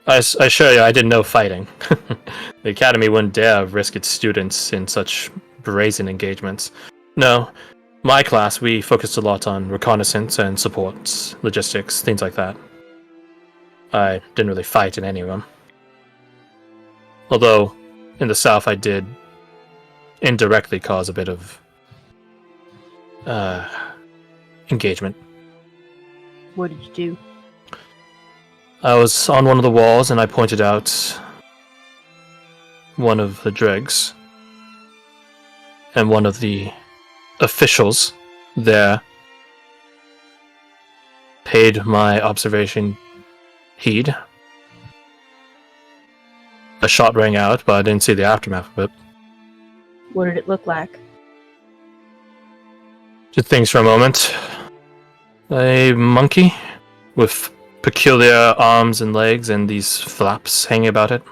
I assure you, I did no fighting. The Academy wouldn't dare risk its students in such brazen engagements. No, my class, we focused a lot on reconnaissance and support, logistics, things like that. I didn't really fight in any of them. Although, in the south I did indirectly cause a bit of engagement. What did you do? I was on one of the walls and I pointed out one of the dregs. And one of the officials there paid my observation heed. A shot rang out, but I didn't see the aftermath of it. What did it look like? Just things for a moment. A monkey with peculiar arms and legs and these flaps hanging about it.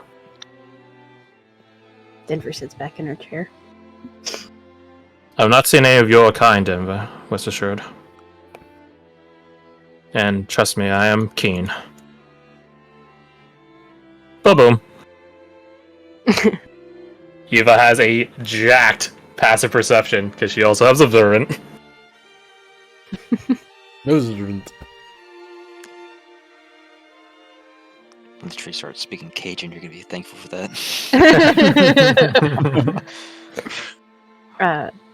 Denver sits back in her chair. I've not seen any of your kind, Denver, rest assured. And trust me, I am keen. Ba-boom. Eva has a jacked passive perception, because she also has observant. Observant. When the tree starts speaking Cajun, you're going to be thankful for that.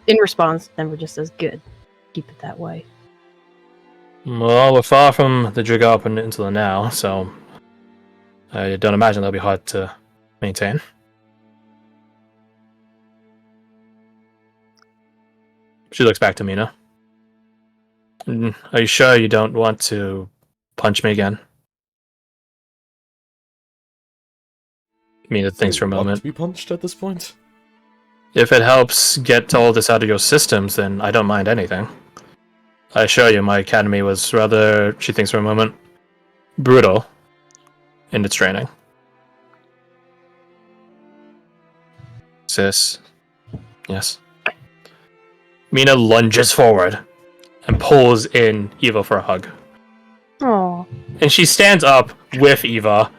In response, Denver just says, "Good. Keep it that way." Well, we're far from the Drigar Peninsula now, so I don't imagine that'll be hard to maintain. She looks back to Mina. Are you sure you don't want to punch me again? Mina thinks for a moment. To be punched at this point? If it helps get all this out of your systems, then I don't mind anything. I assure you, my academy was rather, she thinks for a moment, brutal in its training. Sis. Yes. Mina lunges forward and pulls in Eva for a hug. Aww. And she stands up with Eva,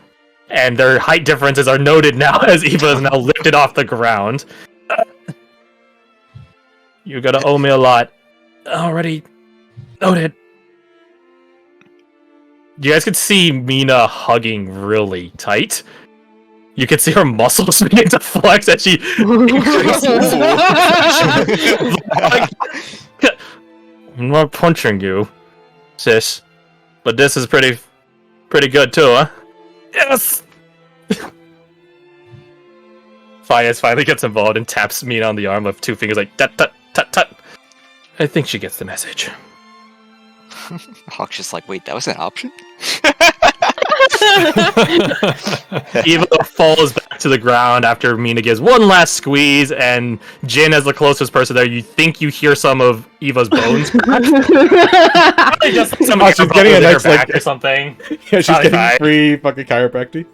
and their height differences are noted now as Eva is now lifted off the ground. You're gonna owe me a lot. Already noted. You guys can see Mina hugging really tight. You can see her muscles begin to flex as she increases. I'm not punching you, sis. But this is pretty good too, huh? Yes! Fayez finally gets involved and taps Mina on the arm with two fingers like tut tut tut tut. I think she gets the message. Hawk's just like, wait, that was an option? Eva falls back to the ground after Mina gives one last squeeze, and Jin, as the closest person there, you think you hear some of Eva's bones crack. Probably just some Oh, she's getting a nice back like or something. Yeah, she's Probably getting fine. free fucking chiropractic.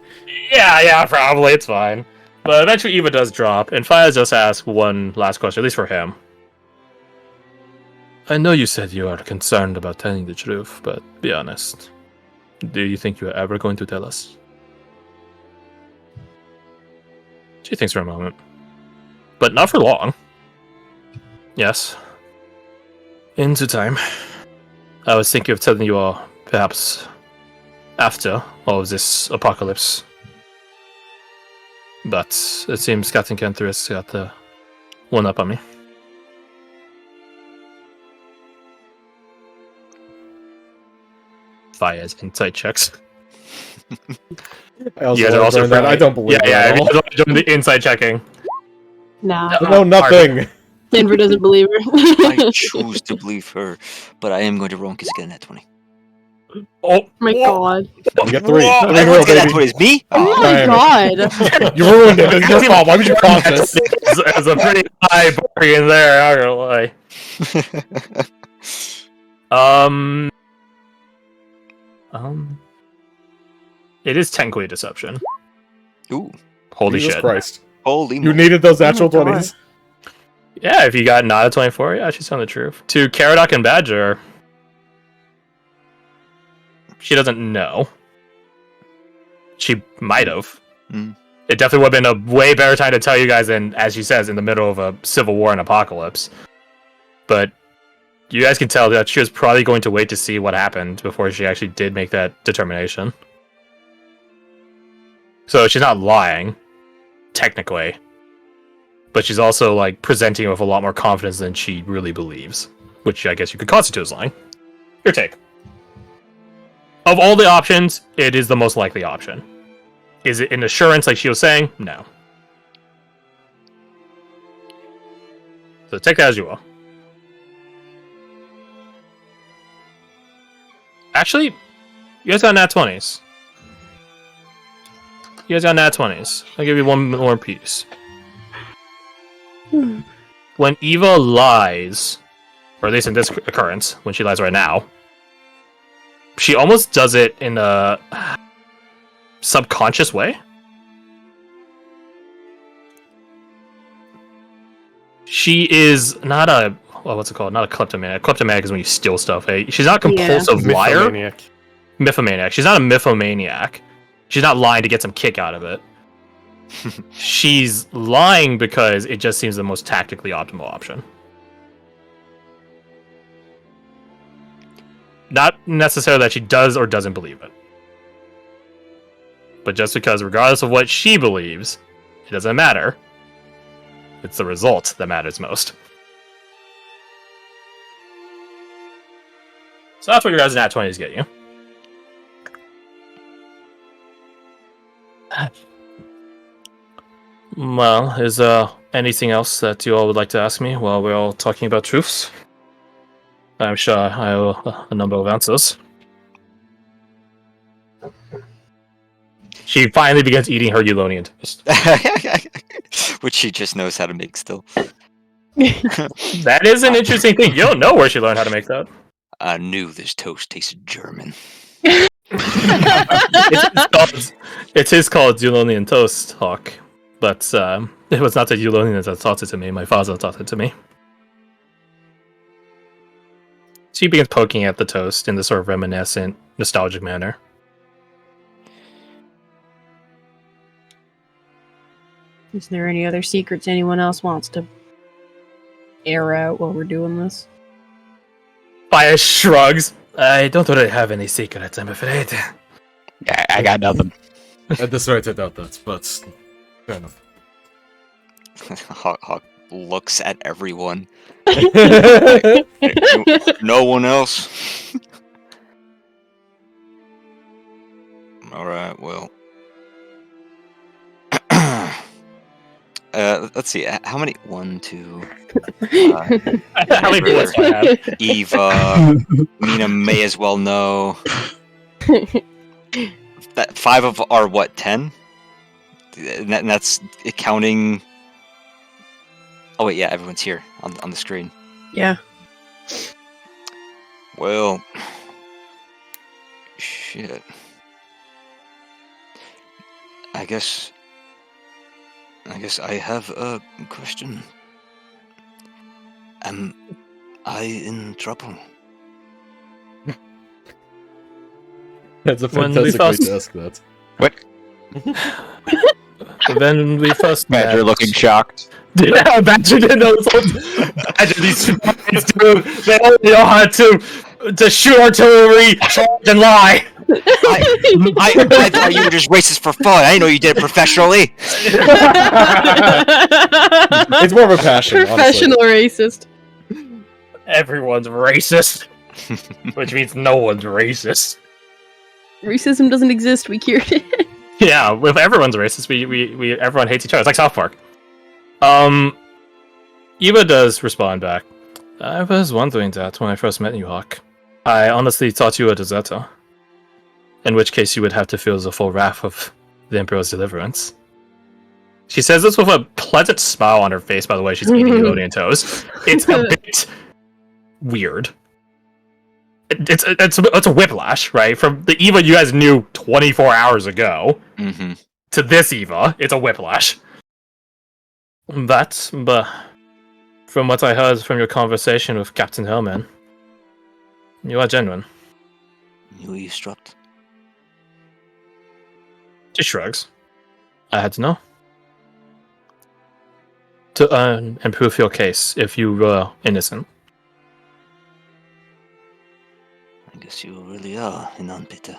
Yeah, probably, it's fine. But eventually Eva does drop, and Fayez just asks one last question, at least for him. I know you said you are concerned about telling the truth, but be honest. Do you think you are ever going to tell us? She thinks for a moment. But not for long. Yes. In due time. I was thinking of telling you all, perhaps, after all of this apocalypse. But it seems Captain Kenthris got the one up on me. Fayez insight checks. I also You guys are also learned that. I don't believe yeah, that at all. doing the inside checking. Nah. No, nothing. Denver doesn't believe her. I choose to believe her, but I am going to roll because I get a net 20. Oh My God. You get three. Whoa. Three Everyone's roll, get a net baby. 20. Me? Oh Oh, my damn God. You ruined it. It's your fault. Why would you cross this? It's a pretty high bargain there, I'm not gonna lie. It is technically a deception. Ooh. Holy Jesus shit. Christ. Holy You moly. needed those Oh my natural God. 20s. Yeah, if you got not a 24, yeah, she's telling the truth. To Caradoc and Badger. she doesn't know. She might have. Mm. It definitely would have been a way better time to tell you guys than, as she says, in the middle of a civil war and apocalypse. But you guys can tell that she was probably going to wait to see what happened before she actually did make that determination. So she's not lying, technically. But she's also, like, presenting with a lot more confidence than she really believes. Which I guess you could constitute as lying. Your take. Of all the options, it is the most likely option. Is it an assurance like she was saying? No. So take that as you will. Actually, you guys got nat 20s. You guys got nat 20s. I'll give you one more piece. When Eva lies, or at least in this occurrence, when she lies right now, she almost does it in a subconscious way. She is not a what's it called? Not a kleptomaniac. Kleptomaniac is when you steal stuff. Eh? She's not a compulsive liar. Mythomaniac. She's not a mythomaniac. She's not lying to get some kick out of it. She's lying because it just seems the most tactically optimal option. Not necessarily that she does or doesn't believe it. But just because, regardless of what she believes, it doesn't matter. It's the result that matters most. So that's what your guys' nat 20s get you. Well, is anything else that you all would like to ask me while we're all talking about truths? I'm sure I have a number of answers. She finally begins eating her Eulonian toast. Which she just knows how to make still. That is an interesting thing. You don't know where she learned how to make that. I knew this toast tasted German. It is called Eulonian toast, Hawk. But it was not the Eulonians that taught it to me. My father taught it to me. She begins poking at the toast in this sort of reminiscent, nostalgic manner. Is there any other secrets anyone else wants to air out while we're doing this? Fire shrugs. I don't really have any secrets, I'm afraid. Yeah, I got nothing. At this rate, I doubt that, but fair enough. Hawk looks at everyone. That's No one else. Alright, well. Let's see. How many? 1, 2. How many bullets do I have? Eva. Mina may as well know. That 5 of are what? 10? And that's counting. Oh wait, yeah, everyone's here on the screen. Yeah. Well, shit. I guess I have a question. Am I in trouble? a When we fantastic way first- to ask that. When we first met... Badger looking shocked. Yeah, Badger didn't know this. Badger, these guys do. They only know how to shoot artillery, charge, and lie. I thought you were just racist for fun. I didn't know you did it professionally. It's more of a passion, Professional racist. Everyone's racist, which means no one's racist. Racism doesn't exist. We cured it. Yeah, if everyone's racist, we everyone hates each other. It's like South Park. Eva does respond back. I was wondering that when I first met you, Hawk. I honestly thought you were a deserter. In which case you would have to feel the full wrath of the Emperor's deliverance. She says this with a pleasant smile on her face, by the way. She's eating Elodian toast. It's a bit weird. It's a whiplash, right? From the Eva you guys knew 24 hours ago to this Eva, it's a whiplash. But from what I heard from your conversation with Captain Hellman, you are genuine. You eavesdropped? She shrugs. I had to know. To earn and prove your case if you were innocent. I guess you really are an unbitter.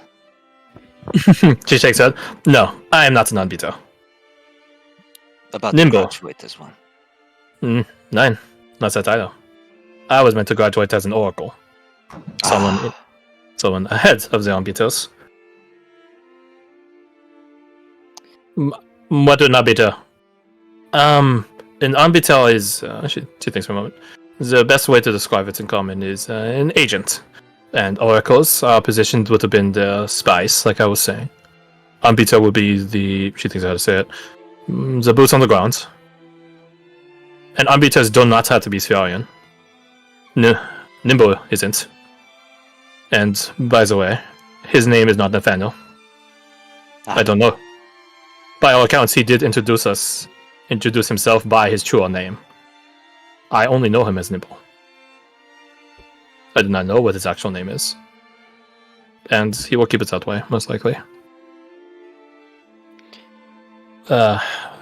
She shakes her head. No, I am not an unbeater. About Nimble. to graduate as one. Nein, not that either. I was meant to graduate as an oracle. Someone ahead of the unbeaters. What an unbeater? An unbeater is... she thinks for a moment. The best way to describe it in common is an agent. And oracles are positioned would have been the spice, like I was saying. Unbeater would be the... She thinks how to say it. The boots on the ground. And unbeaters do not have to be Spherian. Nimble isn't. And, by the way, his name is not Nathaniel. I don't know. By all accounts, he did introduce himself by his true name. I only know him as Nimble. I do not know what his actual name is. And he will keep it that way, most likely.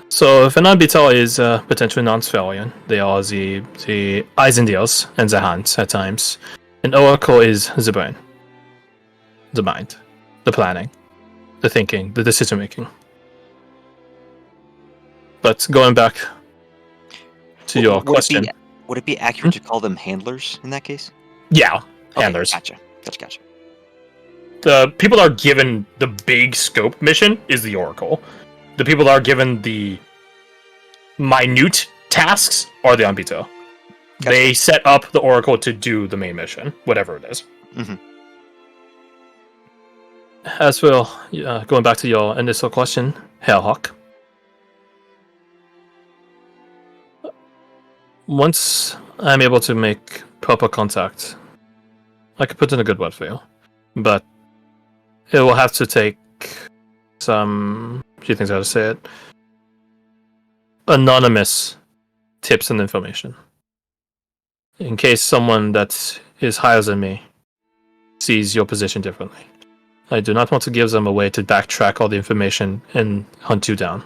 So if an unbeater is potentially non-Spherian, they are the eyes and ears and the hands at times. An oracle is the brain, the mind, the planning, the thinking, the decision making. But going back to your question, Would it be accurate to call them handlers in that case? yeah, Okay, handlers. Gotcha. The people that are given the big scope mission is the oracle. The people that are given the minute tasks are the unbeater. Gotcha. They set up the oracle to do the main mission, whatever it is. Mm-hmm. As for going back to your initial question, Hellhawk. Once I'm able to make proper contact, I could put in a good word for you. But it will have to take some... She thinks how to say it. Anonymous tips and information. In case someone that is higher than me sees your position differently. I do not want to give them a way to backtrack all the information and hunt you down.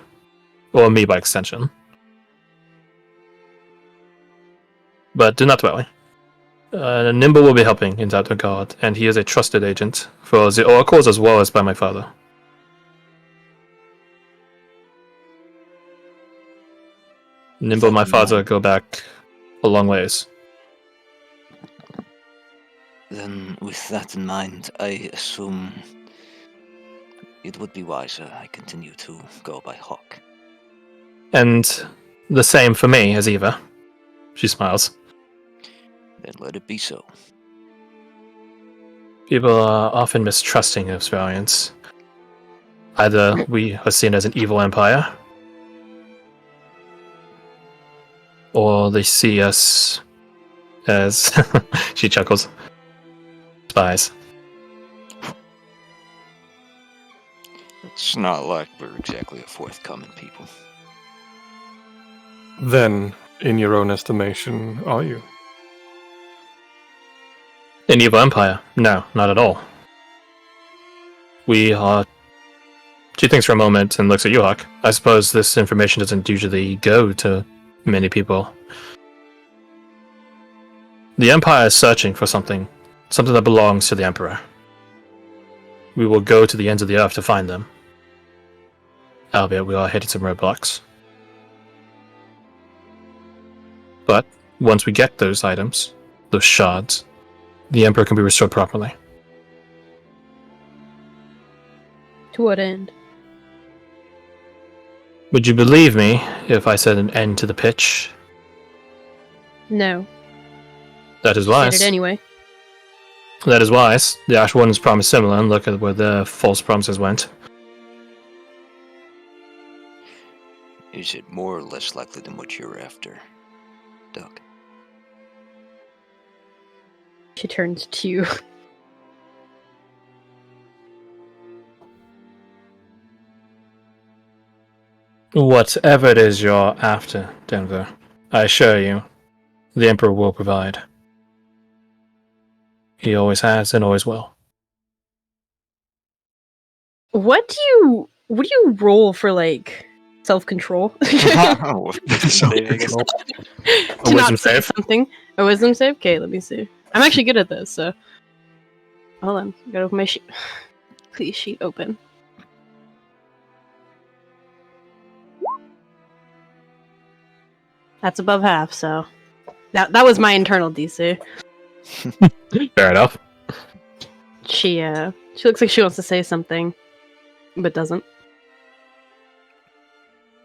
Or me by extension. But do not worry. Nimble will be helping in that regard, and he is a trusted agent for the oracles as well as by my father. Nimble and my father go back a long ways. Then, with that in mind, I assume it would be wiser I continue to go by Hawk. And the same for me as Eva. She smiles. Then let it be so. People are often mistrusting of Spherians. Either we are seen as an evil empire, or they see us as... she chuckles. Spies. It's not like we're exactly a forthcoming people. Then, in your own estimation, are you? An evil empire? No, not at all. We are... She thinks for a moment and looks at you, Hawk. I suppose this information doesn't usually go to many people. The Empire is searching for something that belongs to the Emperor. We will go to the ends of the earth to find them. Albeit we are hitting some roadblocks. But once we get those items, those shards, the Emperor can be restored properly. To what end? Would you believe me if I said an end to the pitch? No. That is Said wise. it anyway. That is wise. The Ash One's promised similar, and look at where the false promises went. Is it more or less likely than what you're after, Doug? She turns to you. Whatever it is you're after, Denver, I assure you, the Emperor will provide. He always has and always will. What do you roll for like self-control? Oh, wisdom save, I guess. To wisdom not say save? something. A wisdom save? Okay, let me see. I'm actually good at this, so hold on. Gotta open my sheet. Please sheet open. That's above half, so that was my internal DC. Fair enough. She looks like she wants to say something, but doesn't.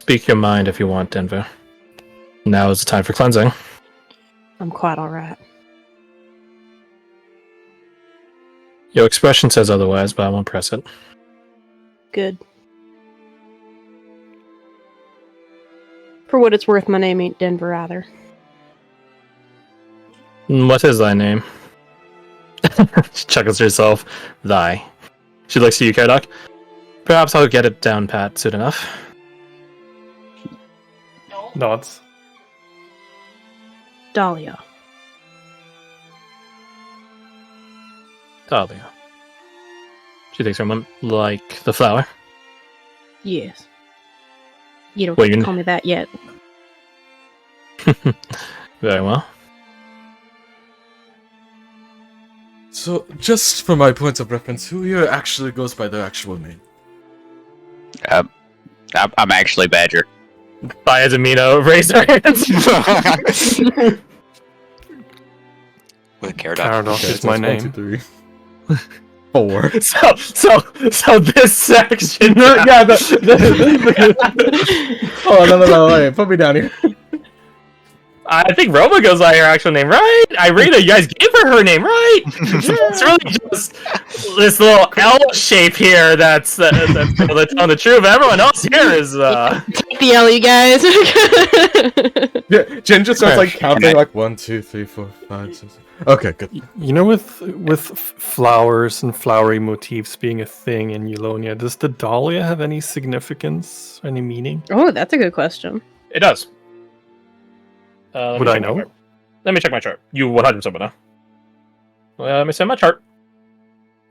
Speak your mind if you want, Denver. Now is the time for cleansing. I'm quite alright. Your expression says otherwise, but I won't press it. Good. For what it's worth, my name ain't Denver either. What is thy name? She chuckles to herself. Thy. She looks to you, Karadoc. Perhaps I'll get it down pat soon enough. Nods. Dahlia. Dahlia. She takes her a moment, like the flower. Yes. You don't Well, get to you- call me that yet. Very well. So, just for my point of reference, who here actually goes by their actual name? I'm actually Badger. Baya Zamino raised her hands. With Caradoc. Caradoc Okay, is so my it's 1, name. 2, 3. 4. So this section. Yeah, oh, no, wait, put me down here. I think Roma goes by her actual name, right? Irina, you guys gave her name, right? It's really just this little L shape here that's telling the truth. Everyone else here is Take the L, you guys. Yeah, Jen just starts like Fresh. counting like 1, 2, 3, 4, 5, 6. Okay, good. You know, with flowers and flowery motifs being a thing in Eulonia, does the dahlia have any significance, any meaning? Oh, that's a good question. It does. Let Would me I check my know? chart. Let me check my chart. You 100% would know. Let me send my chart.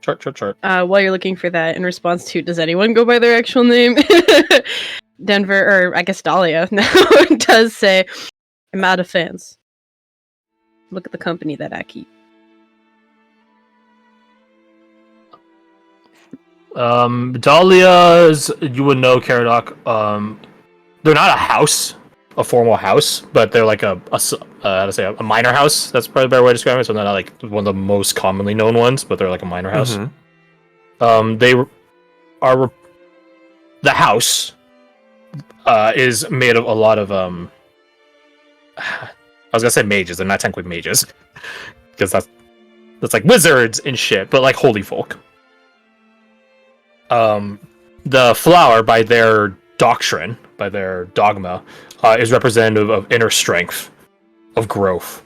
Chart. While you're looking for that, in response to, does anyone go by their actual name? Denver, or I guess Dahlia, now does say, I'm out of fans. Look at the company that I keep. Dahlias, you would know, Caradoc. They're not a house, a formal house, but they're like a minor house. That's probably a better way to describe it. So they're not like one of the most commonly known ones, but they're like a minor house. Mhm. They are the house is made of a lot of I was gonna say mages. They're not technically mages because that's like wizards and shit, but like holy folk. The flower, by their doctrine, by their dogma, is representative of inner strength, of growth.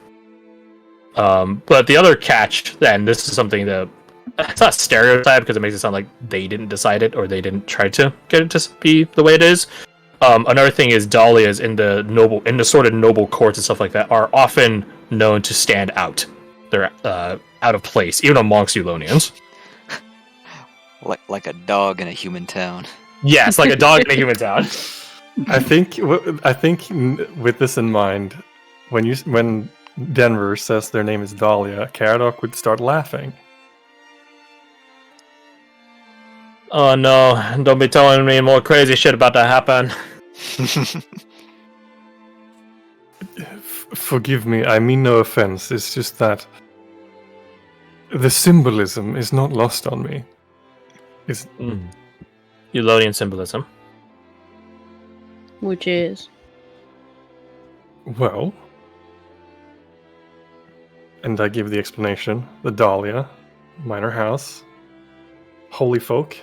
But the other catch, then, this is something that it's not a stereotype because it makes it sound like they didn't decide it or they didn't try to get it to be the way it is. Another thing is dahlias in the sort of noble courts and stuff like that are often known to stand out. They're out of place, even amongst Eulonians. Like a dog in a human town. Yes, like a dog in a human town. I think with this in mind, when Denver says their name is Dahlia, Caradoc would start laughing. Oh no, don't be telling me more crazy shit about to happen. Forgive me, I mean no offense. It's just that the symbolism is not lost on me. It's Eulonian symbolism. Which is? well, and I give the explanation. The Dahlia, minor house, holy folk,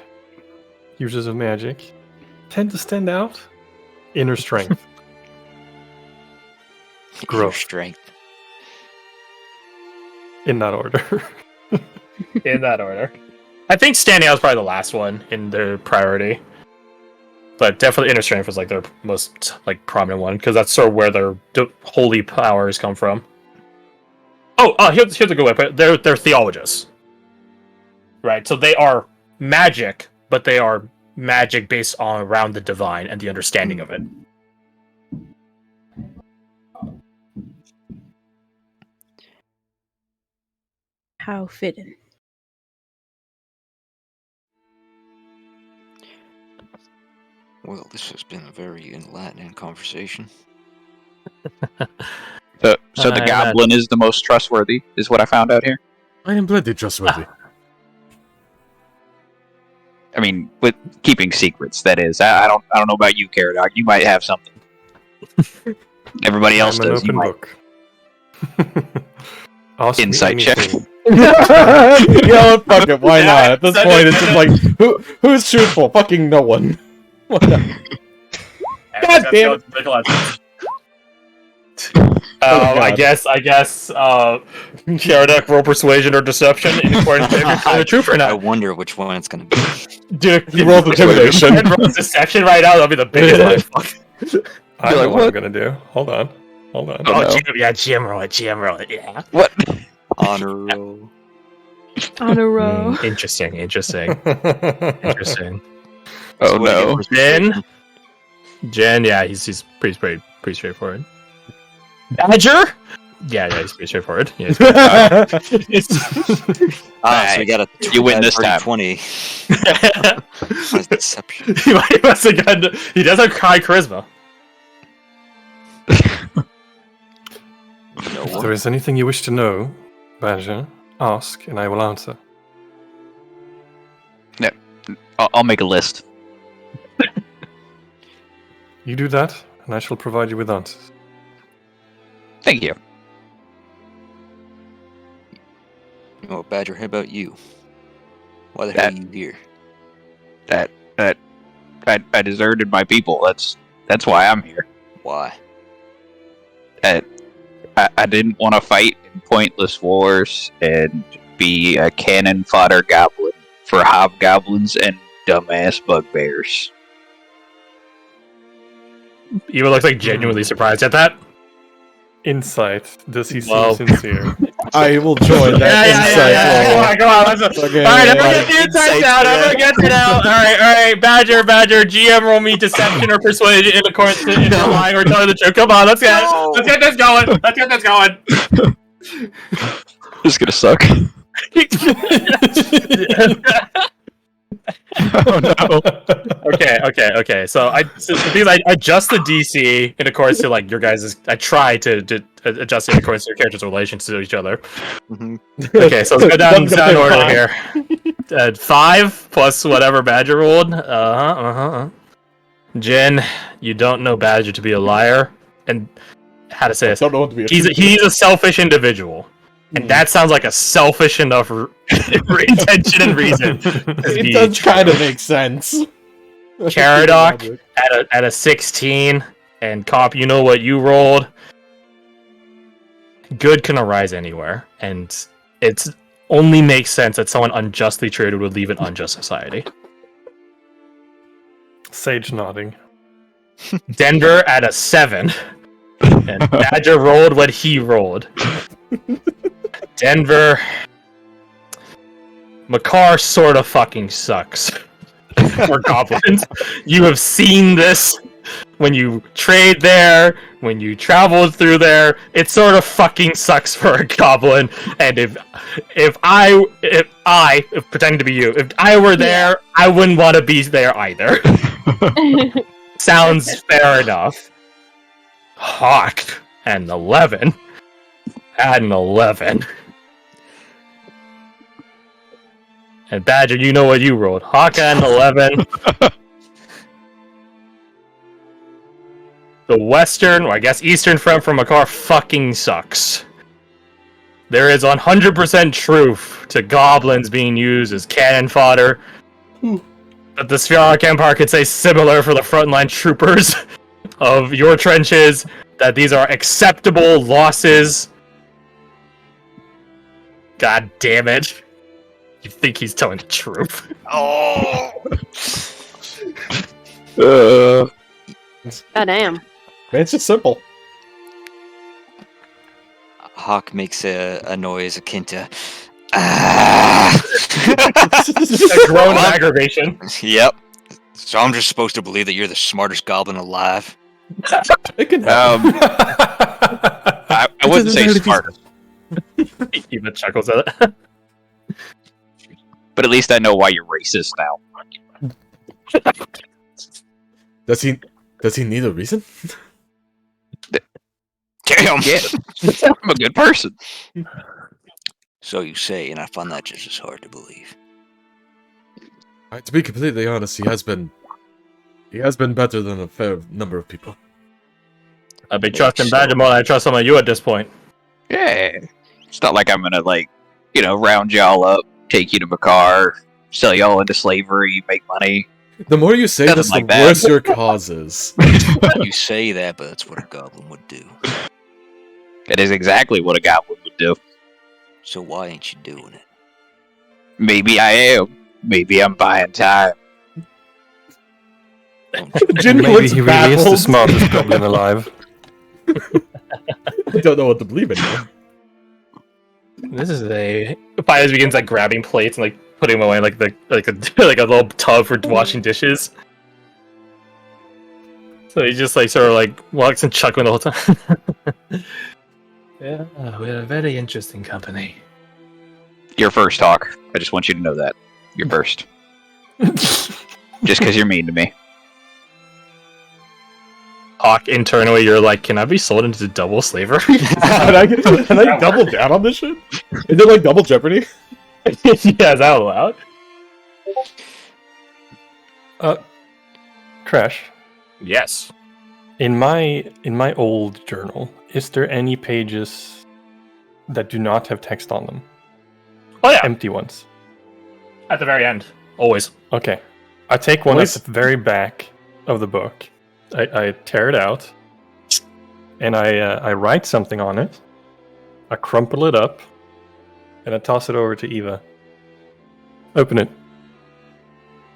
users of magic, tend to stand out. Inner strength. Your Growth. strength. In that order. In that order. I think standing out is probably the last one in their priority. But definitely inner strength was like their most like prominent one, because that's sort of where their holy powers come from. Here's a good way to put it. They're theologists. Right? So they are magic but they are magic based on around the divine and the understanding of it. How fitting. Well, this has been a very enlightening conversation. So the goblin is the most trustworthy, is what I found out here. I am plenty trustworthy. I mean, with keeping secrets, that is. I don't know about you, Caradoc. You might have something. Everybody else I'm an does. You open might. book. Ask me Insight check. anything. Yeah, fuck it, why not? At this Send point, it, it's just send like, who's truthful? Fucking no one. Why not? God damn it. I God. guess, Caradoc, roll persuasion or deception in accordance with if you're telling the truth or I not. wonder which one it's going to be. Dude, You rolled intimidation. and roll deception right now, that'll be the biggest line. Fuck. I know like, what I'm what? gonna do. Hold on. Oh, Oh, no. Jim roll it, yeah. What? Honor roll. On a row. Interesting. Oh So what do you get no. for Then, persuasion? Jen, yeah, he's pretty straightforward. Badger? Yeah, he's pretty straightforward. Yeah, he's So we got a You win this time. 20. Deception. he must have gotten, he does have high charisma. If there is anything you wish to know, Badger, ask and I will answer. I'll make a list. You do that, and I shall provide you with answers. Thank you. Oh, Badger, how about you? Why the hell are you here? I deserted my people. That's why I'm here. Why? I didn't want to fight in pointless wars and be a cannon fodder goblin for hobgoblins and dumbass bugbears. Eva looks like genuinely surprised at that. Insight. Does he seem Well. sincere? I will join that insight roll. Come on, let's Okay, Alright, I'm right. gonna get the insights out. I'm gonna get it out. Alright, Badger, GM roll me deception or persuasion in accordance to if you're lying or telling the truth. Come on, let's get this going. This is gonna suck. Oh no. Okay. So because I adjust the DC in accordance to like your guys'. I try to adjust it in accordance to your characters' relations to each other. Mhm. Okay, so let's go down order here. 5 plus whatever Badger rolled. Jen, you don't know Badger to be a liar, and how to say this? Don't know what to be. He's a selfish individual, and that sounds like a selfish enough intention and reason. It does kind of make sense. Caradoc at a 16, and Cop, you know what you rolled. Good can arise anywhere, and it's only makes sense that someone unjustly treated would leave an unjust society. Sage nodding. Denver at a 7, and Badger rolled what he rolled. Denver, Makar sort of fucking sucks for goblins. You have seen this when you trade there, when you travel through there. It sort of fucking sucks for a goblin. And if I pretending to be you, if I were there, I wouldn't want to be there either. Sounds fair enough. Hawk and 11. Add an 11. And Badger, you know what you rolled. Hawk and 11. The western, or I guess eastern front from Makar fucking sucks. There is 100% truth to goblins being used as cannon fodder. But the Spheric Empire could say similar for the frontline troopers of your trenches, that these are acceptable losses. God damn it. You think he's telling the truth? Oh! God damn. It's just simple. Hawk makes a noise akin to. Ah! A groan of aggravation. Yep. So I'm just supposed to believe that you're the smartest goblin alive. It can happen. I wouldn't say entirely smart, Eva chuckles at it. but at least I know why you're racist now. Does he need a reason? Damn. Yeah, I'm a good person. So you say, and I find that just as hard to believe. To be completely honest, he has been better than a fair number of people. I'd be trusting Badger more than I trust some of you at this point. Yeah, it's not like I'm gonna round y'all up, take you to Bakar, sell y'all into slavery, make money. The more you say Nothing this, like the that. worse your cause is. You say that, but that's what a goblin would do. It is exactly what a goblin would do. So why ain't you doing it? Maybe I am. Maybe I'm buying time. Jin Maybe looks he really is the baffled. smartest goblin alive. I don't know what to believe anymore. This is Fires begins like grabbing plates and like putting them away like a like a little tub for washing dishes. So he just like sort of like walks and chuckling the whole time. Yeah, we're a very interesting company. You're first, Hawk. I just want you to know that. You're first. Just because you're mean to me. Hawk, internally, you're like, can I be sold into double slavery? Can I double down on this shit? Is it like double Jeopardy? Yeah, is that allowed? Crash. Yes. In my old journal, is there any pages that do not have text on them? Oh yeah, Empty ones. at the very end, always. Okay. I take one Always? at the very back of the book. I tear it out, and I write something on it. I crumple it up, and I toss it over to Eva. Open it.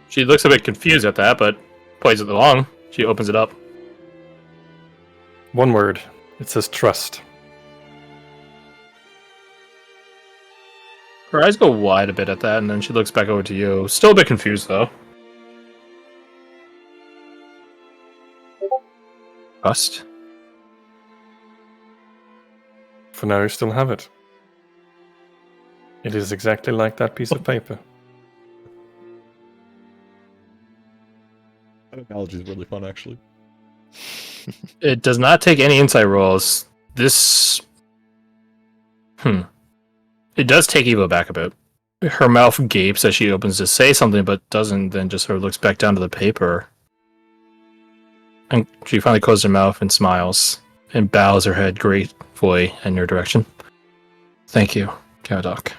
She looks a bit confused at that, but plays it along. She opens it up. One word. It says trust. Her eyes go wide a bit at that, and then she looks back over to you. Still a bit confused, though. Trust? For now, you still have it. It is exactly like that piece of paper. That analogy is really fun, actually. It does not take any insight rolls. This... It does take Eva back a bit. Her mouth gapes as she opens to say something, but doesn't, then just sort of looks back down to the paper. And she finally closes her mouth and smiles, and bows her head gratefully in your direction. Thank you, Caradoc.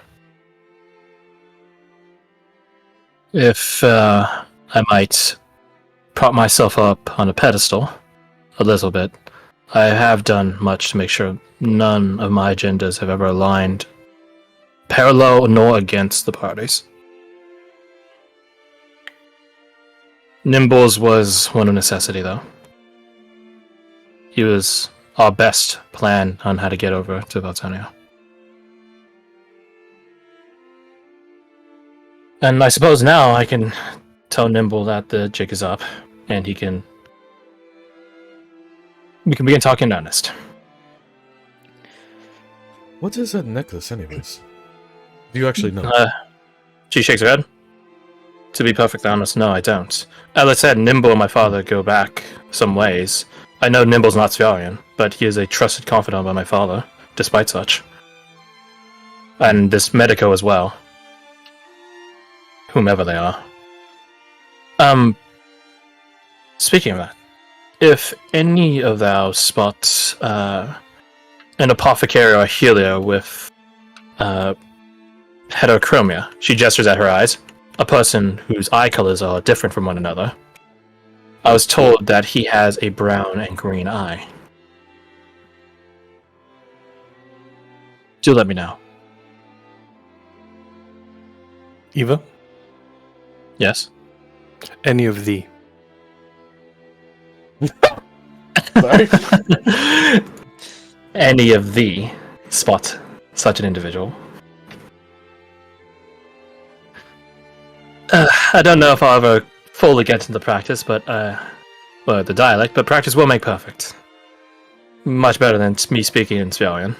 If I might prop myself up on a pedestal a little bit, I have done much to make sure none of my agendas have ever aligned parallel nor against the parties. Nimbles was one of necessity, though. He was our best plan on how to get over to Valtonia. And I suppose now I can tell Nimble that the jig is up, and we can begin talking in earnest. What is that necklace, anyways? Do you actually know? She shakes her head. To be perfectly honest, no, I don't. As I said, Nimble and my father go back some ways. I know Nimble's not Svellian, but he is a trusted confidant by my father, despite such. And this Medico as well. Whomever they are. Speaking of that, if any of thou spots an apothecary or healer with heterochromia, she gestures at her eyes, a person whose eye colors are different from one another. I was told that he has a brown and green eye. Do let me know. Eva, Yes? any of thee. Sorry. Any of thee spot such an individual. I don't know if I'll ever fully get into the practice, but well, the dialect, but practice will make perfect. Much better than me speaking in Svellian.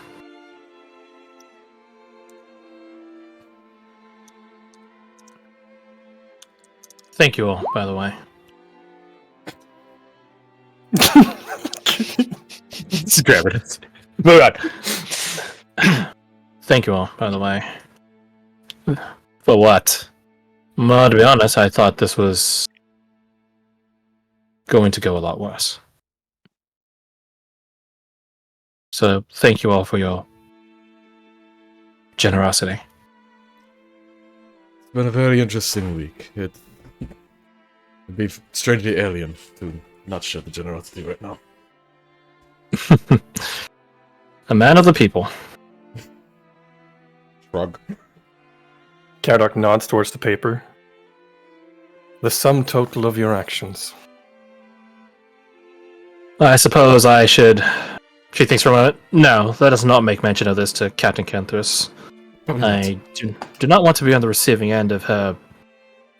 Thank you all, by the way. Just grab it. Move on. Thank you all, by the way. For what? Well, to be honest, I thought this was going to go a lot worse. So, thank you all for your generosity. It's been a very interesting week. It'd be strangely alien to not show the generosity right now. A man of the people. Shrug. Caradoc nods towards the paper. The sum total of your actions. I suppose I should... She thinks for a moment. No, let us not make mention of this to Captain Kenthris. I do not want to be on the receiving end of her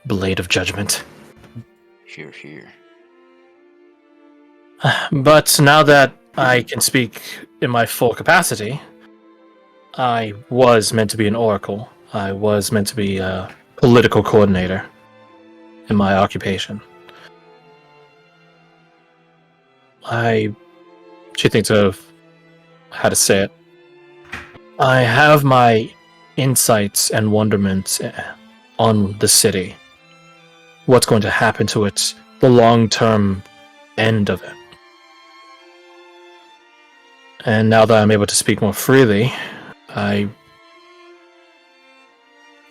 blade of judgment. Here. But now that I can speak in my full capacity, I was meant to be an oracle. I was meant to be a political coordinator in my occupation. She thinks of how to say it. I have my insights and wonderments on the city. What's going to happen to it, the long-term end of it. And now that I'm able to speak more freely, I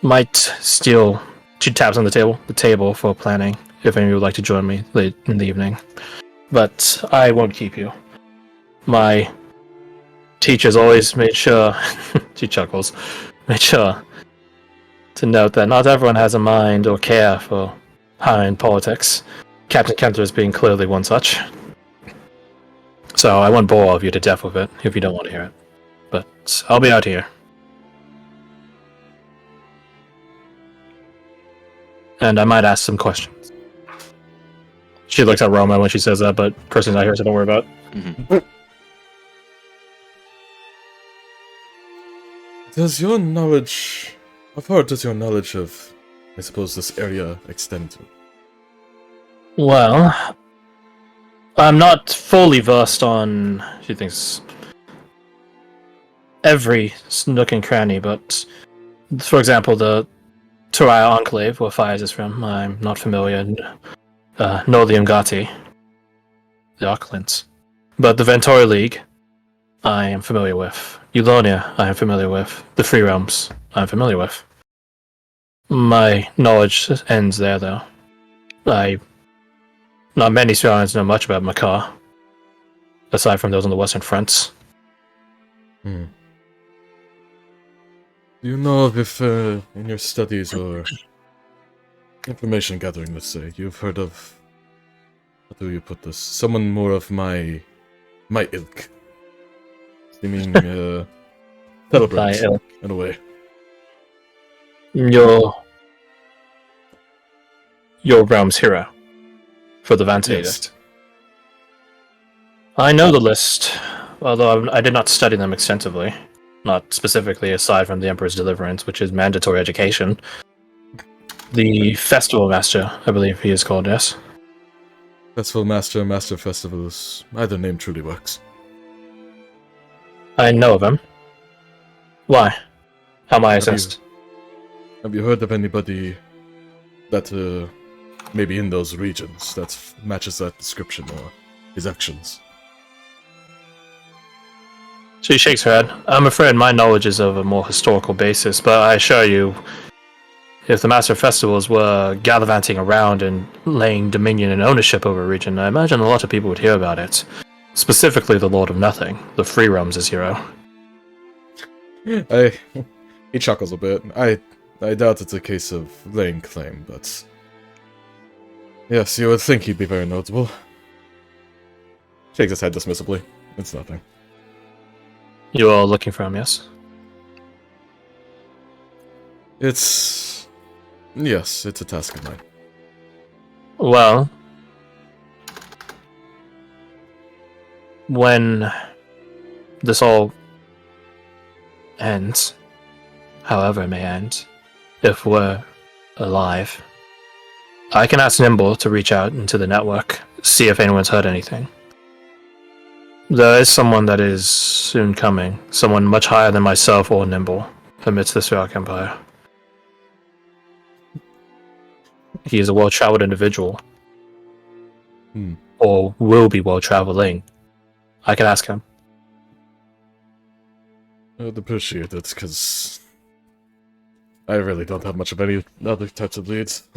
might steal... She taps on the table for planning, if any of you would like to join me late in the evening. But I won't keep you. My teachers always made sure, she chuckles, made sure to note that not everyone has a mind or care for high-end politics. Captain Kenthris being clearly one such. So I won't bore all of you to death with it, if you don't want to hear it. But I'll be out here. And I might ask some questions. She looks at Roma when she says that, but Kirsten's not here, so don't worry about it. Mm-hmm. Does your knowledge... How far does your knowledge of, I suppose, this area extend to? Well, I'm not fully versed on, she thinks, every nook and cranny, but for example, the Turaya Enclave, where Fires is from, I'm not familiar. Nor the Umgati, the Aucklands. But the Ventori League, I am familiar with. Eulonia, I am familiar with. The Free Realms, I'm familiar with. My knowledge ends there, though. Not many Australians know much about Makar, aside from those on the Western Fronts. Do you know if, in your studies or information gathering, let's say, you've heard of, how do you put this, someone more of my ilk? Seeming, celebrant, My ilk. in a way. Your realm's hero for the Vance Yes. Edict. I know the list, although I did not study them extensively. Not specifically aside from the Emperor's Deliverance, which is mandatory education. The Festival Master, I believe he is called, yes? Festival Master, Master Festivals, either name truly works. I know of him. Why? How am I Have you- assessed? Have you heard of anybody that, maybe in those regions, that matches that description or his actions? She shakes her head. I'm afraid my knowledge is of a more historical basis, but I assure you, if the Master Festivals were gallivanting around and laying dominion and ownership over a region, I imagine a lot of people would hear about it. Specifically the Lord of Nothing, the Free Realms' hero. He chuckles a bit. I doubt it's a case of laying claim, but... Yes, you would think he'd be very notable. Shakes his head dismissively. It's nothing. You are looking for him, yes? It's... Yes, it's a task of mine. Well, when this all ends, however it may end, if we're alive, I can ask Nimble to reach out into the network, see if anyone's heard anything. There is someone that is soon coming, someone much higher than myself or Nimble amidst this Rock Empire. He is a well-traveled individual, or will be well-traveling. I can ask him. I'd appreciate it, because I really don't have much of any other types of leads.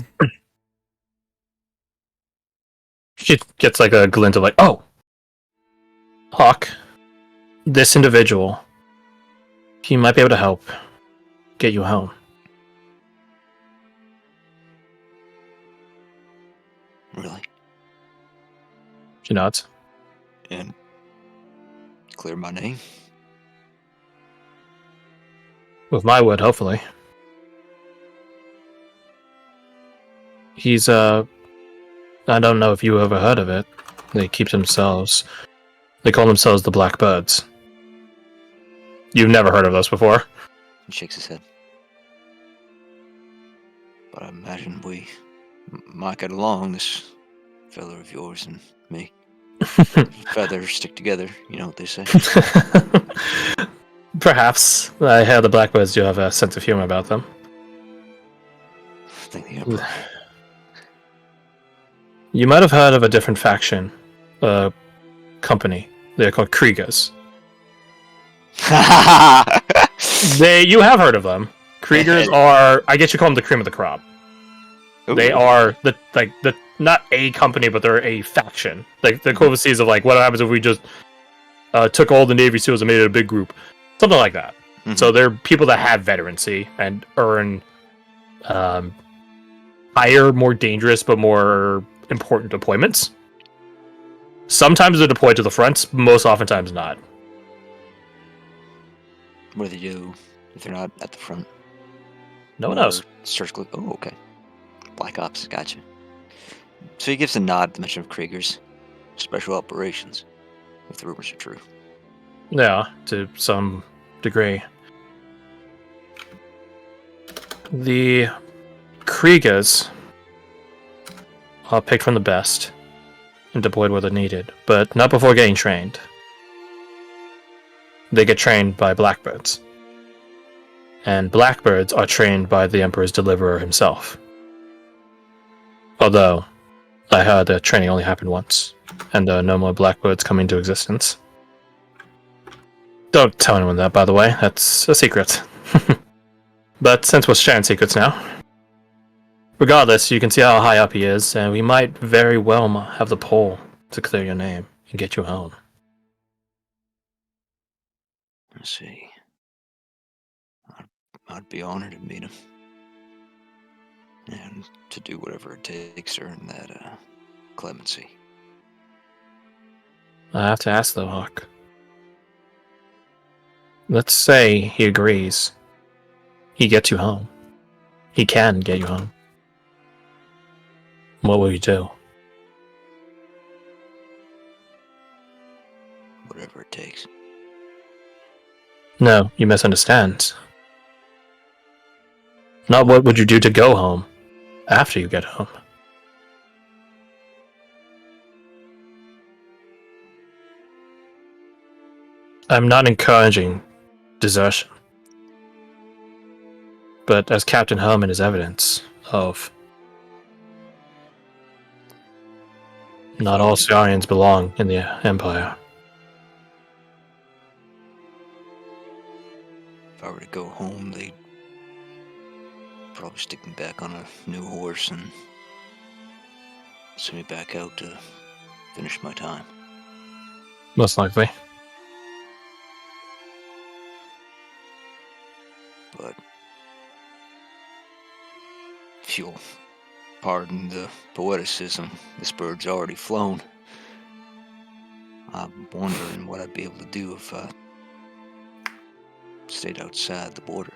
She gets like a glint of like, oh, Hawk, this individual, he might be able to help get you home. Really? She nods. And clear my name? With my word, hopefully. He's, I don't know if you ever heard of it. They call themselves the Blackbirds. You've never heard of those before? He shakes his head. But I imagine we might get along, this fella of yours and me. Feathers stick together, you know what they say. Perhaps. I hear the Blackbirds do have a sense of humor about them. I think the Emperor. You might have heard of a different faction, company. They're called Kriegers. You have heard of them. Kriegers are, I guess you call them the cream of the crop. Ooh. They are the not a company, but they're a faction. Like the equivalencies of like what happens if we just took all the Navy SEALs and made it a big group, something like that. Mhm. So they're people that have veterancy and earn higher, more dangerous, but more important deployments. Sometimes they're deployed to the fronts, most oftentimes not. What do they do if they're not at the front? No one knows. Surgical. Oh, okay. Black Ops, gotcha. So he gives a nod at the mention of Kriegers. Special operations, if the rumors are true. Yeah, to some degree. The Kriegers are picked from the best and deployed where they're needed, but not before getting trained. They get trained by Blackbirds. And Blackbirds are trained by the Emperor's deliverer himself. Although, I heard that training only happened once, and there are no more Blackbirds coming into existence. Don't tell anyone that, by the way. That's a secret. But since we're sharing secrets now, regardless, you can see how high up he is, and we might very well have the pull to clear your name and get you home. Let's see. I'd be honored to meet him. And to do whatever it takes to earn that clemency. I have to ask though, Hawk. Let's say he agrees. He gets you home. He can get you home. What will you do? Whatever it takes. No, you misunderstand. Not what would you do to go home after you get home. I'm not encouraging desertion. But as Captain Herman is evidence of, not all Saurians belong in the Empire. If I were to go home, they'd probably stick me back on a new horse and send me back out to finish my time. Most likely. But if you'll pardon the poeticism, this bird's already flown. I'm wondering what I'd be able to do if I stayed outside the border.